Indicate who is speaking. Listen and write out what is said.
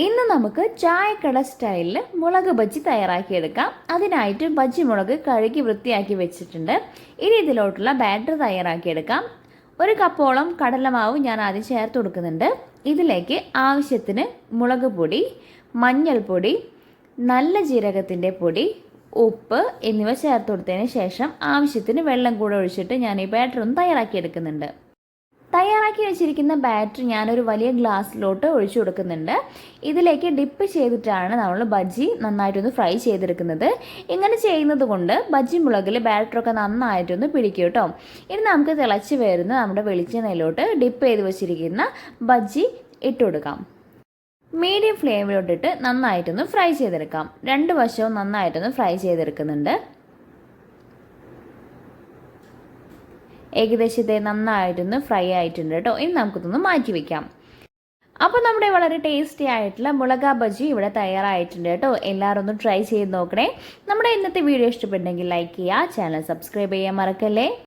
Speaker 1: ഇന്ന് നമുക്ക് ചായക്കട സ്റ്റൈലിൽ മുളക് ബജ്ജി തയ്യാറാക്കിയെടുക്കാം. അതിനായിട്ട് ബജ്ജി മുളക് കഴുകി വൃത്തിയാക്കി വെച്ചിട്ടുണ്ട്. ഇനി ഇതിലോട്ടുള്ള ബാറ്റർ തയ്യാറാക്കിയെടുക്കാം. ഒരു കപ്പോളം കടലമാവ് ഞാൻ ആദ്യം ചേർത്ത് കൊടുക്കുന്നുണ്ട്. ഇതിലേക്ക് ആവശ്യത്തിന് മുളക് പൊടി, മഞ്ഞൾപ്പൊടി, നല്ല ജീരകത്തിൻ്റെ പൊടി, ഉപ്പ് എന്നിവ ചേർത്ത് കൊടുത്തതിന് ശേഷം ആവശ്യത്തിന് വെള്ളം കൂടെ ഒഴിച്ചിട്ട് ഞാൻ ഈ ബാറ്റർ ഒന്ന് തയ്യാറാക്കിയെടുക്കുന്നുണ്ട്. തയ്യാറാക്കി വെച്ചിരിക്കുന്ന ബാറ്റർ ഞാനൊരു വലിയ ഗ്ലാസ്സിലോട്ട് ഒഴിച്ചു കൊടുക്കുന്നുണ്ട്. ഇതിലേക്ക് ഡിപ്പ് ചെയ്തിട്ടാണ് നമ്മൾ ബജ്ജി നന്നായിട്ടൊന്ന് ഫ്രൈ ചെയ്തെടുക്കുന്നത്. ഇങ്ങനെ ചെയ്യുന്നത് കൊണ്ട് ബജ്ജി മുളകിൽ ബാറ്ററൊക്കെ നന്നായിട്ടൊന്ന് പിടിക്കും കേട്ടോ. ഇനി നമുക്ക് തിളച്ച് വരുന്ന നമ്മുടെ വെളിച്ചെണ്ണയിലോട്ട് ഡിപ്പ് ചെയ്ത് വെച്ചിരിക്കുന്ന ബജ്ജി ഇട്ട് കൊടുക്കാം. മീഡിയം ഫ്ലെയിമിലോട്ടിട്ട് നന്നായിട്ടൊന്ന് ഫ്രൈ ചെയ്തെടുക്കാം. രണ്ട് വശവും നന്നായിട്ടൊന്ന് ഫ്രൈ ചെയ്തെടുക്കുന്നുണ്ട്. ഏകദേശത്തെ നന്നായിട്ടൊന്ന് ഫ്രൈ ആയിട്ടുണ്ട് കേട്ടോ. ഇനി നമുക്കിതൊന്ന് മാറ്റി വയ്ക്കാം. അപ്പോൾ നമ്മുടെ വളരെ ടേസ്റ്റി ആയിട്ടുള്ള മുളക ബജ്ജി ഇവിടെ തയ്യാറായിട്ടുണ്ട് കേട്ടോ. എല്ലാവരും ഒന്ന് ട്രൈ ചെയ്ത് നോക്കണേ. നമ്മുടെ ഇന്നത്തെ വീഡിയോ ഇഷ്ടപ്പെട്ടെങ്കിൽ ലൈക്ക് ചെയ്യുക, ചാനൽ സബ്സ്ക്രൈബ് ചെയ്യാൻ മറക്കല്ലേ.